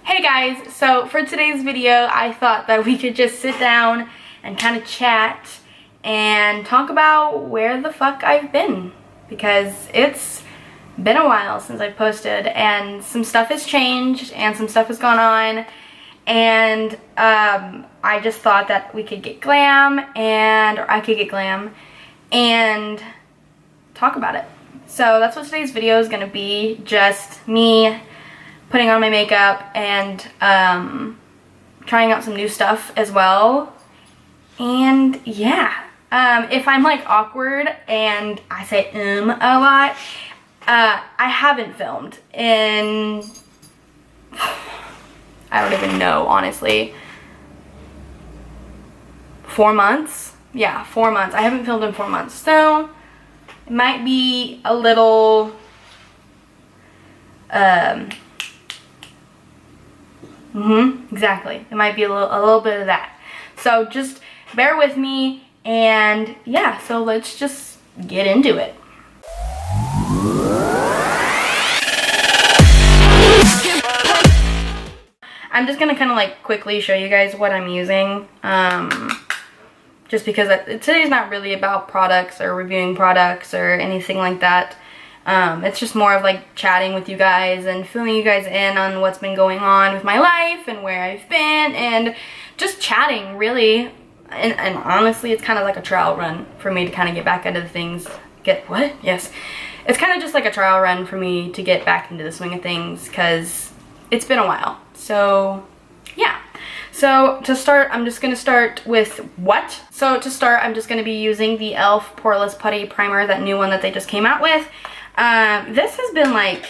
Hey guys, so for today's video, I thought that we could just sit down and kind of chat and talk about where the fuck I've been, because it's been a while since I posted and some stuff has changed and some stuff has gone on, and I just thought that we could get glam or I could get glam and talk about it. So that's what today's video is gonna be, just me putting on my makeup and trying out some new stuff as well. And yeah, if I'm like awkward and I say a lot, I haven't filmed in, I don't even know, honestly, 4 months. Yeah, 4 months. I haven't filmed in 4 months, so it might be a little exactly. It might be a little bit of that. So just bear with me, and yeah, so let's just get into it. I'm just gonna kind of like quickly show you guys what I'm using, just because today's not really about products or reviewing products or anything like that. It's just more of like chatting with you guys and filling you guys in on what's been going on with my life and where I've been, and just chatting really. And honestly, it's kind of like a trial run for me to kind of get back into the things. Yes. It's kind of just like a trial run for me to get back into the swing of things, because it's been a while. So yeah. So to start, I'm just going to start with what? So to start, I'm just going to be using the e.l.f. Poreless Putty Primer, that new one that they just came out with. This has been like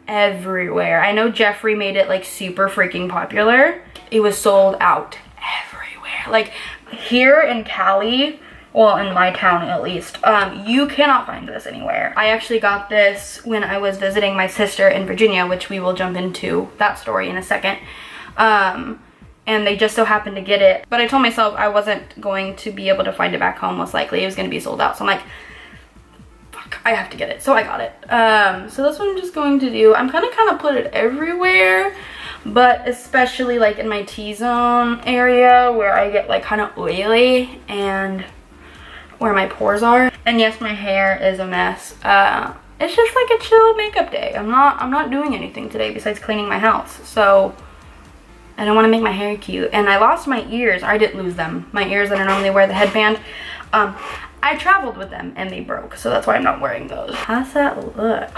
everywhere. I know Jeffree made it like super freaking popular. It was sold out everywhere. Like here in Cali, well, in my town at least, you cannot find this anywhere. I actually got this when I was visiting my sister in Virginia, which we will jump into that story in a second. And they just so happened to get it. But I told myself I wasn't going to be able to find it back home, most likely. It was going to be sold out. So I'm like, fuck, I have to get it. So I got it. So that's what I'm just going to do. I'm gonna kind of put it everywhere, but especially like in my T-zone area where I get like kind of oily and where my pores are. And yes, my hair is a mess. It's just like a chill makeup day. I'm not doing anything today besides cleaning my house. So I don't want to make my hair cute. And I lost my ears. I didn't lose them. My ears that I normally wear the headband. I traveled with them and they broke. So that's why I'm not wearing those. How's that look?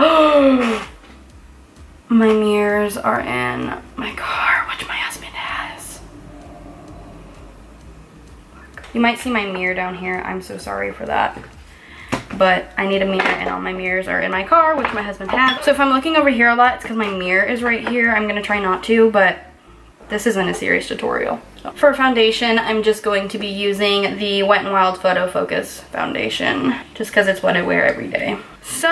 My mirrors are in my car, which my husband has. You might see my mirror down here. I'm so sorry for that. But I need a mirror, and all my mirrors are in my car, which my husband has. So if I'm looking over here a lot, it's because my mirror is right here. I'm going to try not to, but this isn't a serious tutorial. So for foundation, I'm just going to be using the Wet n Wild Photo Focus foundation, just because it's what I wear every day. So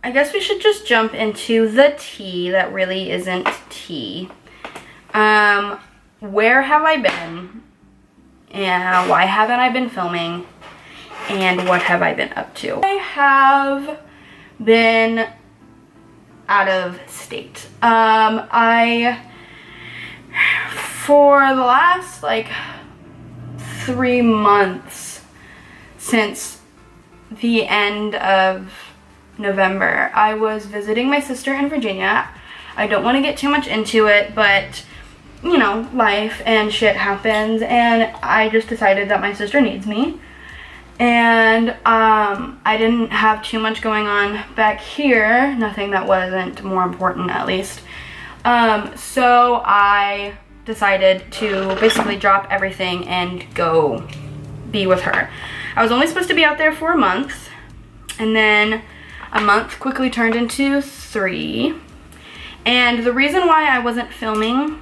I guess we should just jump into the tea that really isn't tea. Where have I been? And why haven't I been filming? And what have I been up to? I have been out of state. For the last like 3 months, since the end of November, I was visiting my sister in Virginia. I don't want to get too much into it, but you know, life and shit happens, and I just decided that my sister needs me. And I didn't have too much going on back here, nothing that wasn't more important, at least. So I decided to basically drop everything and go be with her. I was only supposed to be out there for a month, and then a month quickly turned into 3. And the reason why I wasn't filming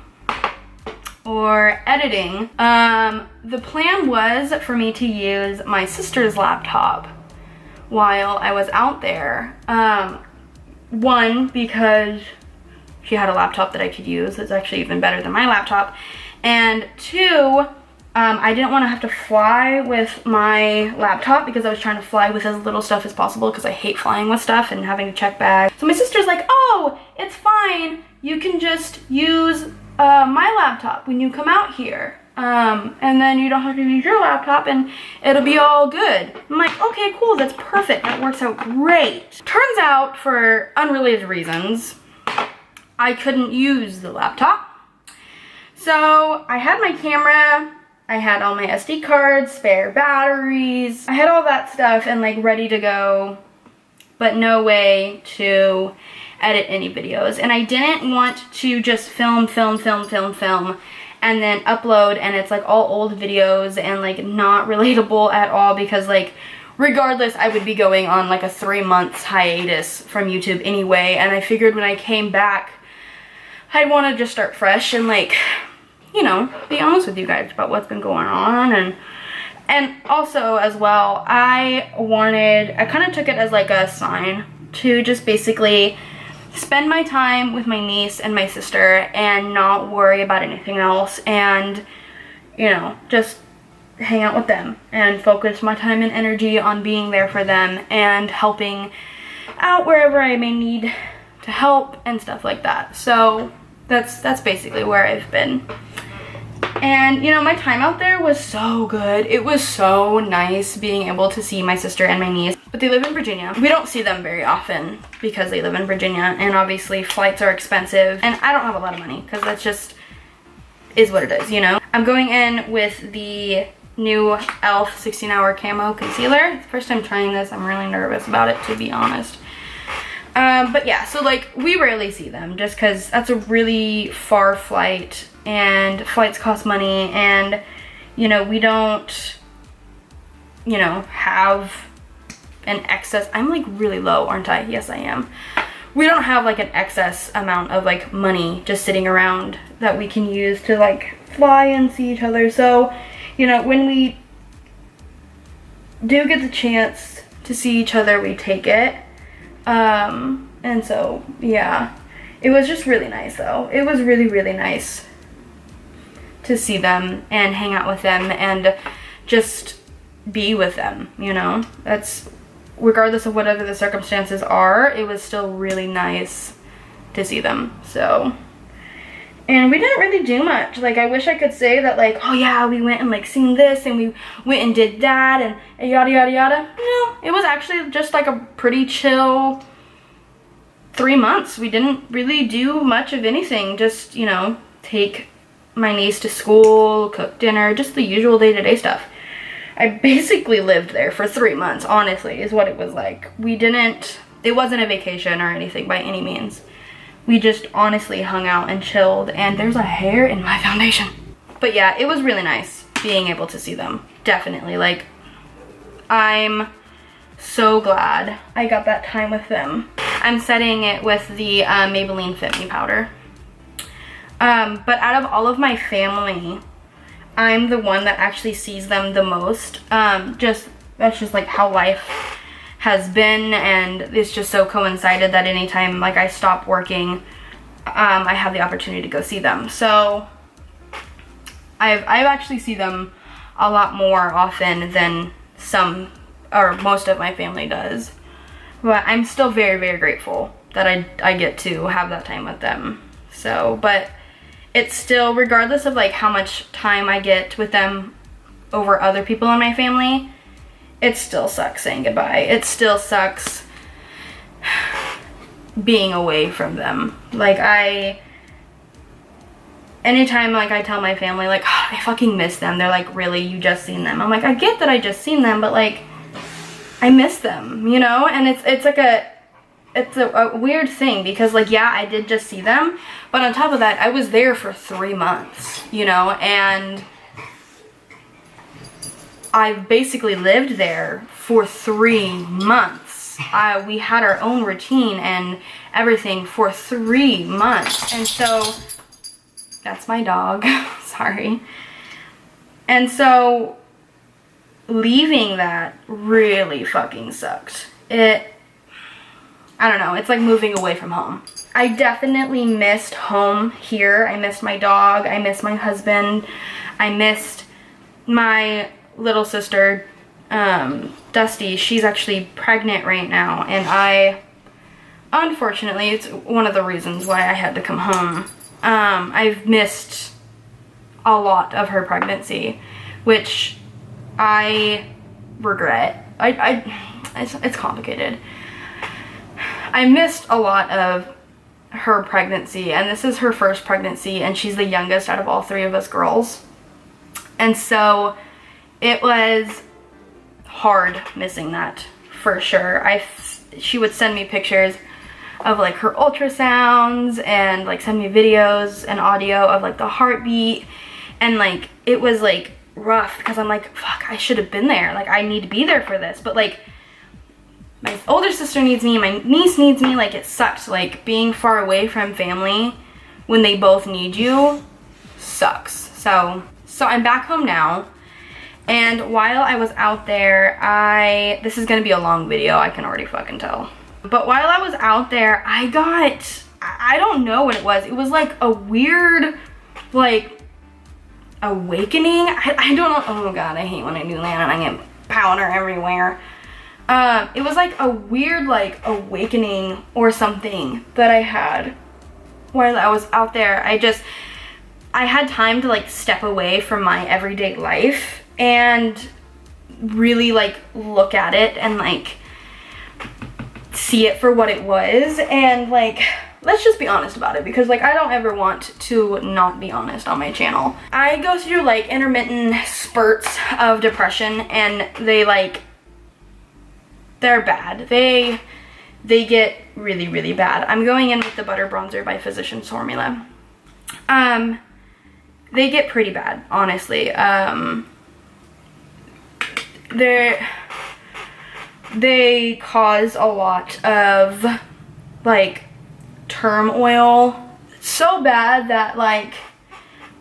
or editing, the plan was for me to use my sister's laptop while I was out there. One, because she had a laptop that I could use. It's actually even better than my laptop. And 2, I didn't want to have to fly with my laptop, because I was trying to fly with as little stuff as possible, because I hate flying with stuff and having to check bags. So my sister's like, oh, it's fine, you can just use my laptop when you come out here. And then you don't have to use your laptop and it'll be all good. I'm like, okay, cool, that's perfect. That works out great. Turns out, for unrelated reasons, I couldn't use the laptop. So I had my camera, I had all my SD cards, spare batteries, I had all that stuff and like ready to go, but no way to edit any videos. And I didn't want to just film and then upload and it's like all old videos and like not relatable at all, because like regardless I would be going on like a 3-month hiatus from YouTube anyway, and I figured when I came back I'd want to just start fresh and like, you know, be honest with you guys about what's been going on. And also as well, I kind of took it as like a sign to just basically spend my time with my niece and my sister and not worry about anything else, and, you know, just hang out with them and focus my time and energy on being there for them and helping out wherever I may need to help and stuff like that. So that's basically where I've been. And, you know, my time out there was so good. It was so nice being able to see my sister and my niece. But they live in Virginia. We don't see them very often because they live in Virginia, and obviously flights are expensive, and I don't have a lot of money because that's just is what it is, you know? I'm going in with the new e.l.f. 16-hour camo concealer. It's the first time trying this. I'm really nervous about it, to be honest. But yeah, so like we rarely see them just because that's a really far flight and flights cost money, and, you know, we don't, you know, have an excess. I'm like really low, aren't I? Yes, I am. We don't have like an excess amount of like money just sitting around that we can use to like fly and see each other. So, you know, when we do get the chance to see each other, we take it. And so, yeah, it was just really nice though. It was really, really nice to see them and hang out with them and just be with them, you know? That's, regardless of whatever the circumstances are, it was still really nice to see them. So, and we didn't really do much. Like, I wish I could say that like, oh yeah, we went and like seen this and we went and did that and yada yada yada. No, it was actually just like a pretty chill 3 months. We didn't really do much of anything. Just, you know, take my niece to school, cook dinner, just the usual day-to-day stuff. I basically lived there for 3 months, honestly, is what it was like. It wasn't a vacation or anything by any means. We just honestly hung out and chilled, and there's a hair in my foundation. But yeah, it was really nice being able to see them. Definitely, like, I'm so glad I got that time with them. I'm setting it with the Maybelline Fit Me powder. But out of all of my family, I'm the one that actually sees them the most. That's just like how life has been, and it's just so coincided that anytime like I stop working, I have the opportunity to go see them. So I've actually see them a lot more often than some or most of my family does. But I'm still very, very grateful that I get to have that time with them. So, but it's still, regardless of like how much time I get with them over other people in my family, it still sucks saying goodbye. It still sucks being away from them. Like, anytime like I tell my family like, oh, I fucking miss them, they're like, really, you just seen them? I'm like, I get that I just seen them, but like, I miss them, you know? And it's like it's a weird thing because like, yeah, I did just see them, but on top of that, I was there for 3 months, you know, and I basically lived there for 3 months. We had our own routine and everything for 3 months, and so that's my dog. Sorry. And so leaving that really fucking sucked. I don't know, it's like moving away from home. I definitely missed home here. I missed my dog, I missed my husband, I missed my little sister, Dusty. She's actually pregnant right now, and unfortunately, it's one of the reasons why I had to come home. I've missed a lot of her pregnancy, which I regret. It's complicated. I missed a lot of her pregnancy, and this is her first pregnancy, and she's the youngest out of all 3 of us girls. And so it was hard missing that, for sure. She would send me pictures of like her ultrasounds and like send me videos and audio of like the heartbeat, and like it was like rough because I'm like, fuck, I should have been there. Like, I need to be there for this, but like my older sister needs me, my niece needs me. Like, it sucks. Like, being far away from family when they both need you sucks. So I'm back home now, and while I was out there, this is gonna be a long video, I can already fucking tell. But while I was out there, I don't know what it was. It was like a weird, like, awakening. I don't know. Oh god, I hate when I do that and I get powder everywhere. It was like a weird, like, awakening or something that I had while I was out there. I had time to like step away from my everyday life and really like look at it and like see it for what it was. And like, let's just be honest about it, because like I don't ever want to not be honest on my channel. I go through like intermittent spurts of depression, and they're bad. They get really, really bad. I'm going in with the Butter Bronzer by Physicians Formula. They get pretty bad, honestly. They cause a lot of like turmoil. So bad that like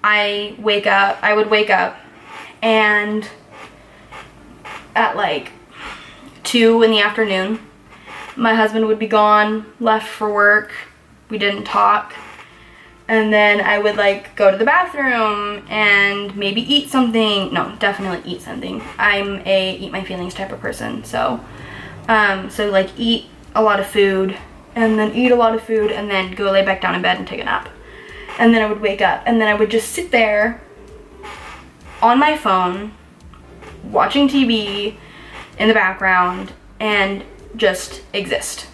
I would wake up and at like 2 in the afternoon, my husband would be gone, left for work, we didn't talk, and then I would like go to the bathroom and maybe eat something. No, definitely eat something. I'm a eat my feelings type of person, so like eat a lot of food, and then eat a lot of food, and then go lay back down in bed and take a nap. And then I would wake up, and then I would just sit there on my phone watching TV in the background and just exist.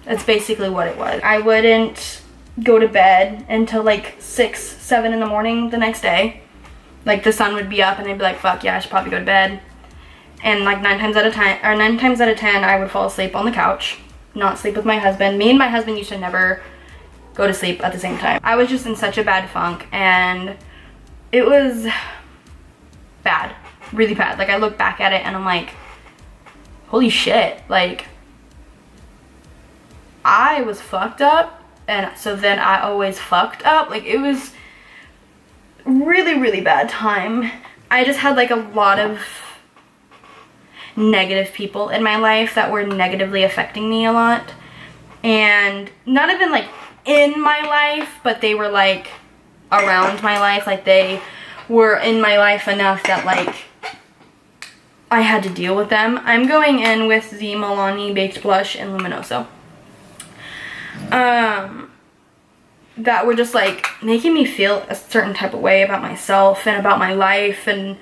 That's basically what it was. I wouldn't go to bed until like 6, 7 in the morning the next day. Like the sun would be up and I'd be like, fuck yeah, I should probably go to bed. And like 9 times out of 10 I would fall asleep on the couch, not sleep with my husband. Me and my husband used to never go to sleep at the same time. I was just in such a bad funk, and it was bad, really bad. Like I look back at it and I'm like, holy shit, like I was fucked up, and so then I always fucked up. Like it was really, really bad time. I just had like a lot of negative people in my life that were negatively affecting me a lot, and not even like in my life, but they were like around my life. Like they were in my life enough that like I had to deal with them. I'm going in with the Milani Baked Blush in Luminoso. That were just like making me feel a certain type of way about myself and about my life and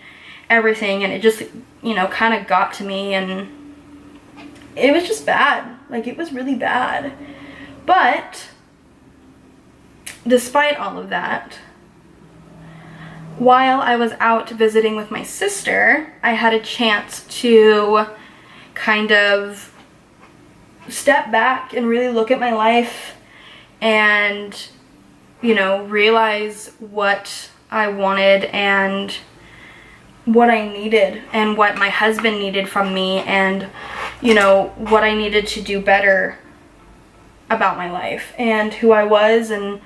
everything, and it just, you know, kind of got to me, and it was just bad. Like it was really bad. But despite all of that, while I was out visiting with my sister, I had a chance to kind of step back and really look at my life and, you know, realize what I wanted and what I needed and what my husband needed from me, and, you know, what I needed to do better about my life and who I was and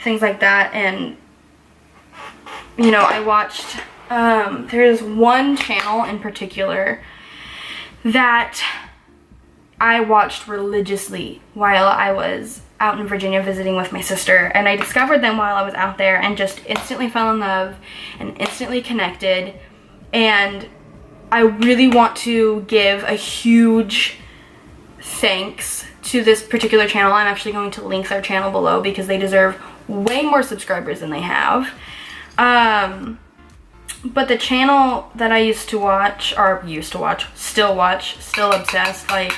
things like that. And, you know, I watched, there's one channel in particular that I watched religiously while I was out in Virginia visiting with my sister, and I discovered them while I was out there and just instantly fell in love and instantly connected. And I really want to give a huge thanks to this particular channel. I'm actually going to link their channel below because they deserve way more subscribers than they have. But the channel that I still watch, still obsessed, like,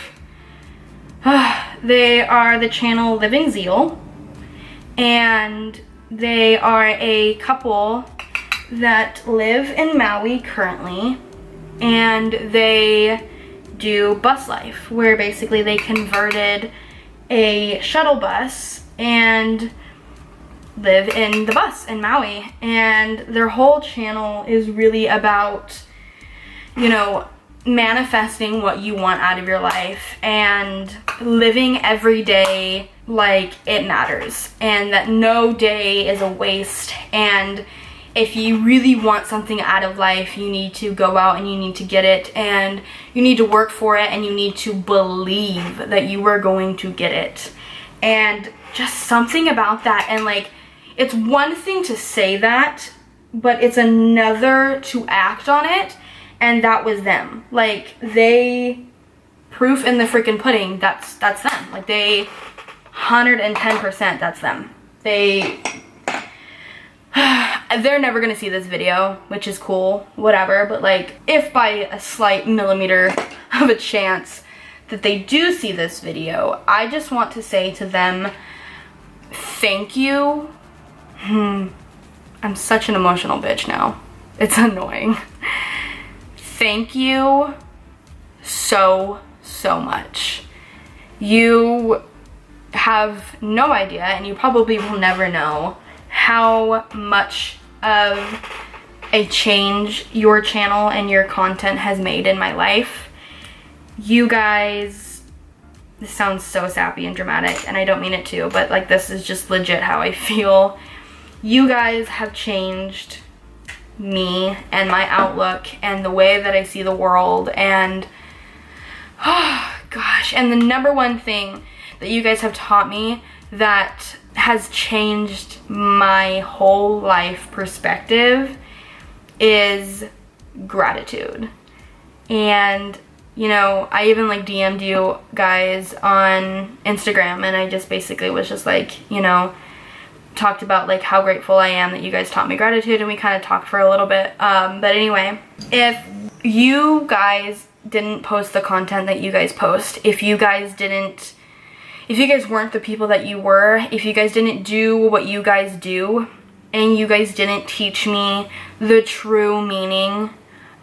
they are the channel Living Zeal, and they are a couple that live in Maui currently, and they do bus life, where basically they converted a shuttle bus and live in the bus in Maui. And their whole channel is really about, you know, manifesting what you want out of your life and living every day like it matters, and that no day is a waste. And if you really want something out of life, you need to go out and you need to get it, and you need to work for it, and you need to believe that you are going to get it. And just something about that, and like, it's one thing to say that, but it's another to act on it. And that was them. Like, they, proof in the freaking pudding, that's them. Like, they 110%, that's them. They're never gonna see this video, which is cool, whatever, but like, if by a slight millimeter of a chance that they do see this video, I just want to say to them, thank you. I'm such an emotional bitch now. It's annoying. Thank you so much. You have no idea, and you probably will never know, how much of a change your channel and your content has made in my life. You guys, this sounds so sappy and dramatic, and I don't mean it to, but like, this is just legit how I feel. You guys have changed me and my outlook and the way that I see the world, and oh gosh, and the number one thing that you guys have taught me that has changed my whole life perspective is gratitude. And you know, I even like DM'd you guys on Instagram, and I just basically was just like, you know, talked about like how grateful I am that you guys taught me gratitude, and we kind of talked for a little bit. But anyway, if you guys didn't post the content that you guys post, if you guys weren't the people that you were, if you guys didn't do what you guys do, and you guys didn't teach me the true meaning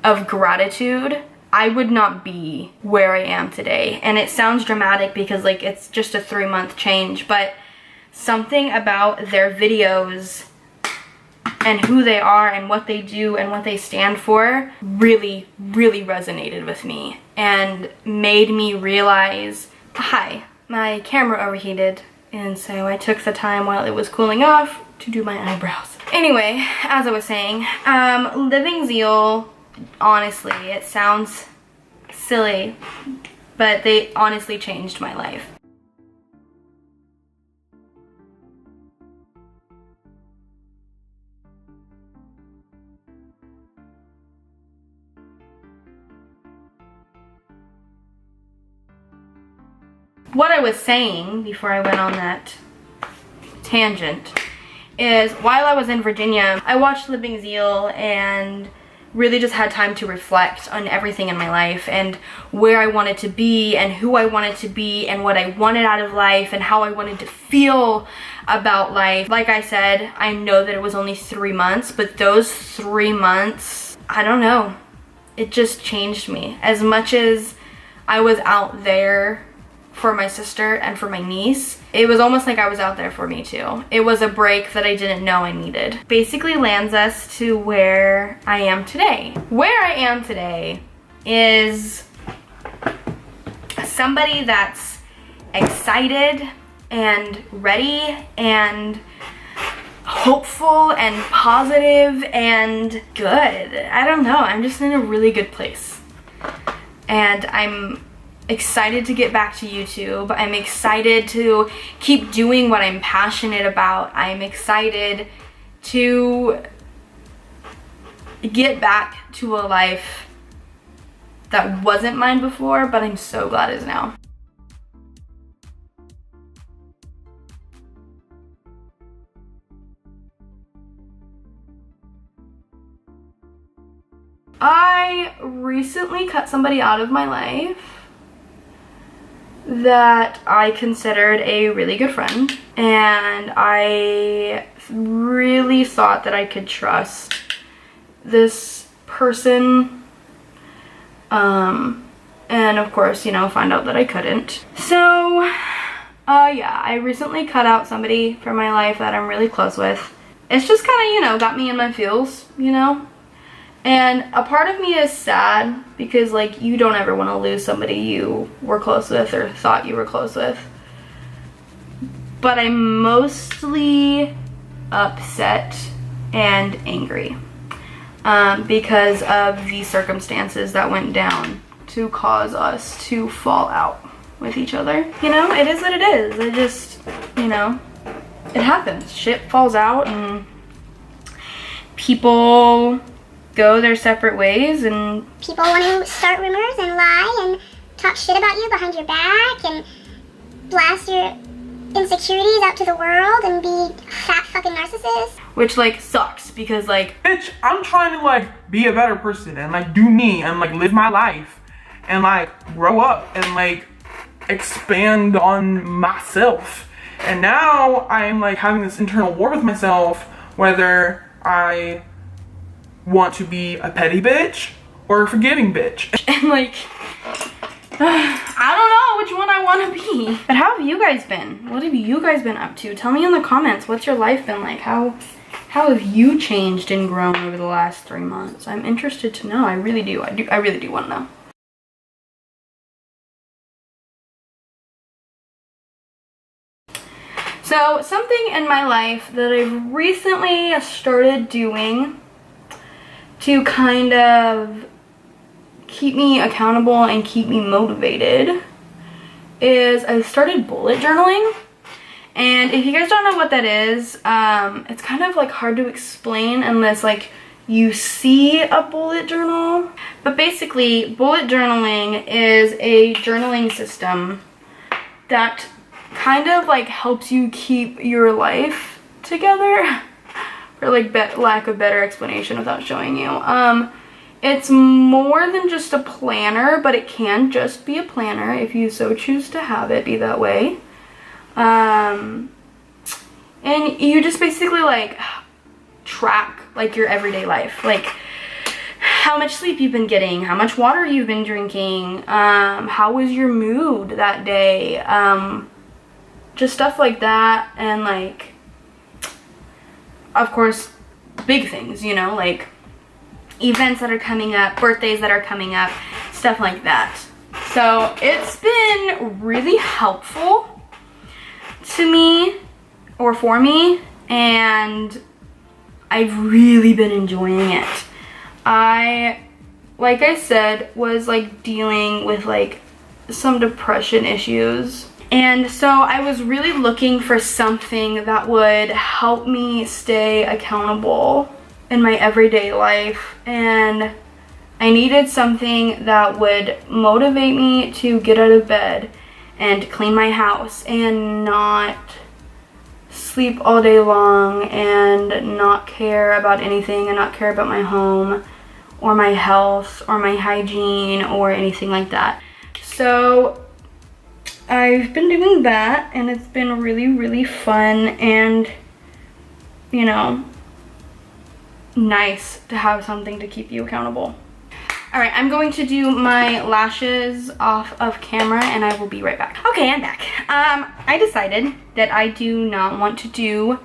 of gratitude, I would not be where I am today. And it sounds dramatic because like, it's just a 3-month change, but something about their videos and who they are and what they do and what they stand for really resonated with me and made me realize, hi, my camera overheated, and so I took the time while it was cooling off to do my eyebrows. Anyway, as I was saying, Living Zeal, honestly, it sounds silly, but they honestly changed my life. What I was saying before I went on that tangent is, while I was in Virginia, I watched Living Zeal and really just had time to reflect on everything in my life and where I wanted to be and who I wanted to be and what I wanted out of life and how I wanted to feel about life. Like I said, I know that it was only 3 months, but those 3 months, I don't know, it just changed me. As much as I was out there for my sister and for my niece, it was almost like I was out there for me too. It was a break that I didn't know I needed. Basically lands us to where I am today. Where I am today is somebody that's excited and ready and hopeful and positive and good. I don't know, I'm just in a really good place. And I'm excited to get back to YouTube. I'm excited to keep doing what I'm passionate about. I'm excited to get back to a life that wasn't mine before, but I'm so glad is now. I recently cut somebody out of my life that I considered a really good friend, and I really thought that I could trust this person, and of course, you know, find out that I couldn't. So yeah, I recently cut out somebody from my life that I'm really close with. It's just kind of, you know, got me in my feels, you know. And a part of me is sad because, like, you don't ever want to lose somebody you were close with or thought you were close with. But I'm mostly upset and angry because of the circumstances that went down to cause us to fall out with each other. You know, it is what it is. I just, you know, it happens. Shit falls out and people go their separate ways, and people want to start rumors and lie and talk shit about you behind your back and blast your insecurities out to the world and be fat fucking narcissists. Which, like, sucks because, like, bitch, I'm trying to, like, be a better person and, like, do me and, like, live my life and, like, grow up and, like, expand on myself. And now I'm, like, having this internal war with myself whether I want to be a petty bitch or a forgiving bitch. And, like, I don't know which one I want to be. But how have you guys been? What have you guys been up to? Tell me in the comments. What's your life been like? How have you changed and grown over the last 3 months? I'm interested to know. I really do. I really do want to know. So, something in my life that I've recently started doing to kind of keep me accountable and keep me motivated is I started bullet journaling. And if you guys don't know what that is, it's kind of like hard to explain unless, like, you see a bullet journal. But basically, bullet journaling is a journaling system that kind of, like, helps you keep your life together. For, like, lack of better explanation without showing you. It's more than just a planner, but it can just be a planner if you so choose to have it be that way. And you just basically, like, track, like, your everyday life. Like, how much sleep you've been getting, how much water you've been drinking, how was your mood that day, just stuff like that. And, like, of course, big things, you know, like events that are coming up, birthdays that are coming up, stuff like that. So it's been really helpful to me, or for me, and I've really been enjoying it. Like I said, was, like, dealing with, like, some depression issues. And so I was really looking for something that would help me stay accountable in my everyday life. And I needed something that would motivate me to get out of bed and clean my house and not sleep all day long and not care about anything and not care about my home or my health or my hygiene or anything like that. So I've been doing that, and it's been really, really fun and, you know, nice to have something to keep you accountable. Alright, I'm going to do my lashes off of camera, and I will be right back. Okay, I'm back. I decided that I do not want to do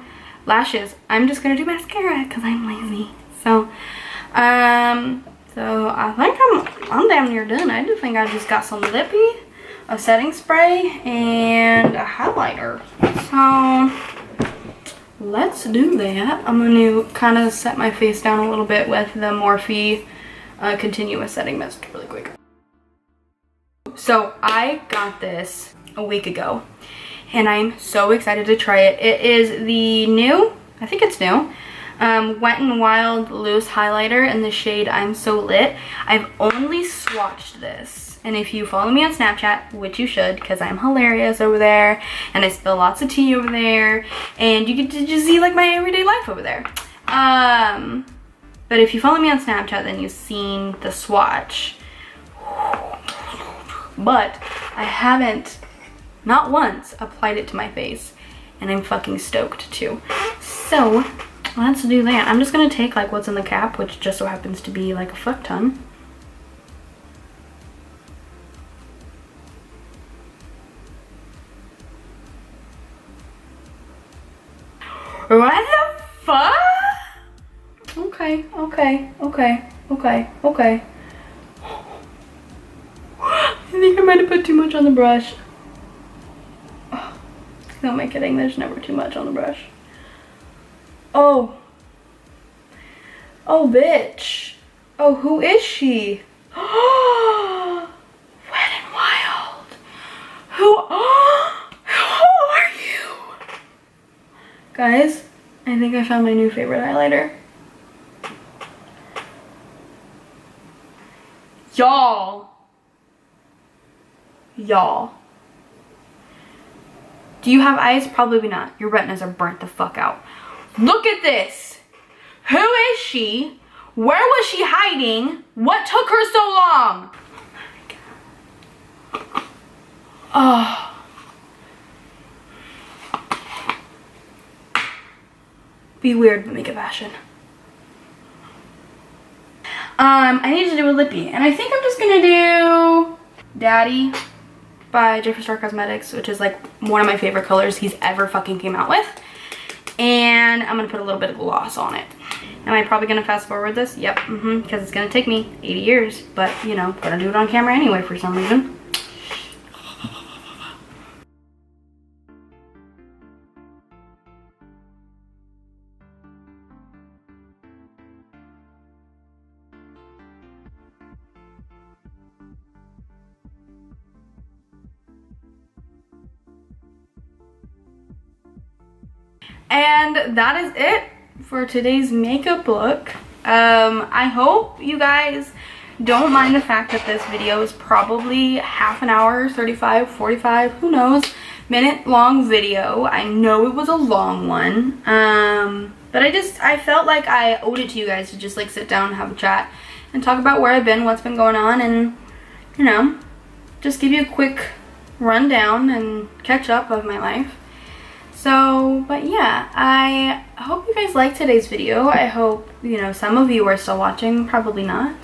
lashes. I'm just gonna do mascara because I'm lazy. So I think I'm damn near done. I do think I just got some lippy, a setting spray, and a highlighter. So let's do that. I'm going to kind of set my face down a little bit with the Morphe continuous setting mist really quick. So I got this a week ago, and I'm so excited to try it. It is the new, I think it's new, Wet n Wild loose highlighter in the shade I'm So Lit. I've only swatched this. And if you follow me on Snapchat, which you should, because I'm hilarious over there, and I spill lots of tea over there, and you get to just see, like, my everyday life over there. But if you follow me on Snapchat, then you've seen the swatch. But I haven't, not once, applied it to my face. And I'm fucking stoked too. So, let's do that. I'm just gonna take like what's in the cap, which just so happens to be like a fuck ton. What the fuck? Okay. I think I might have put too much on the brush. Oh, who am I kidding? There's never too much on the brush. Oh. Oh, bitch. Oh, who is she? Wet and Wild. Who are you? Guys, I think I found my new favorite highlighter. Y'all. Do you have eyes? Probably not. Your retinas are burnt the fuck out. Look at this. Who is she? Where was she hiding? What took her so long? Oh. Be weird, but make it fashion. I need to do a lippy, and I think I'm just gonna do Daddy by Jeffree Star Cosmetics, which is like one of my favorite colors he's ever fucking came out with. And I'm gonna put a little bit of gloss on it. Am I probably gonna fast forward this? Yep, because it's gonna take me 80 years, but you know, gonna do it on camera anyway for some reason. And that is it for today's makeup look. I hope you guys don't mind the fact that this video is probably half an hour, 35, 45, who knows, minute long video. I know it was a long one, but I felt like I owed it to you guys to just like sit down and have a chat and talk about where I've been, what's been going on, and you know, just give you a quick rundown and catch up of my life. So, but yeah, I hope you guys liked today's video. I hope, you know, some of you are still watching, probably not.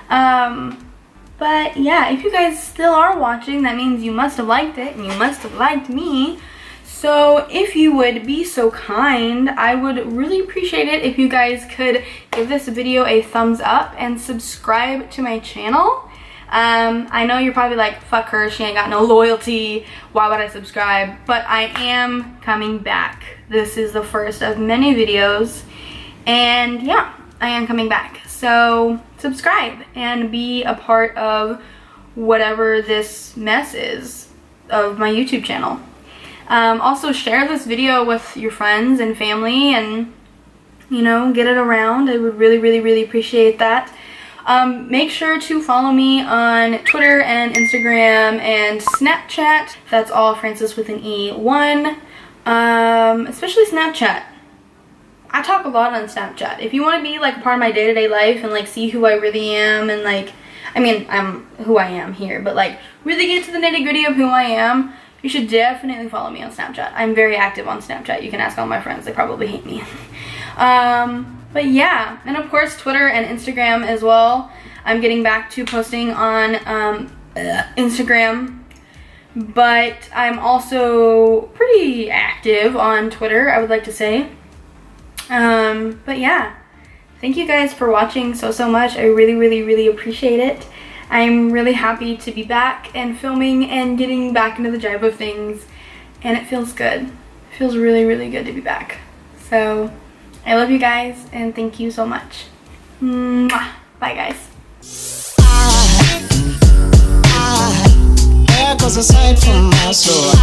But yeah, if you guys still are watching, that means you must have liked it and you must have liked me. So if you would be so kind, I would really appreciate it if you guys could give this video a thumbs up and subscribe to my channel. I know you're probably like, fuck her, she ain't got no loyalty, why would I subscribe? But I am coming back. This is the first of many videos, and yeah, I am coming back. So subscribe and be a part of whatever this mess is of my YouTube channel. Also share this video with your friends and family and, you know, get it around. I would really appreciate that. Make sure to follow me on Twitter and Instagram and Snapchat. That's all FrancesWithAnE1. Especially Snapchat. I talk a lot on Snapchat. If you want to be like a part of my day-to-day life and like see who I really am and like, I mean, I'm who I am here, but like really get to the nitty-gritty of who I am, you should definitely follow me on Snapchat. I'm very active on Snapchat. You can ask all my friends. They probably hate me. But yeah, and of course Twitter and Instagram as well. I'm getting back to posting on Instagram, but I'm also pretty active on Twitter, I would like to say. But yeah, thank you guys for watching so much. I really appreciate it. I'm really happy to be back and filming and getting back into the drive of things, and it feels good. It feels really good to be back. So I love you guys, and thank you so much. Mwah. Bye, guys. There goes a sight from my soul.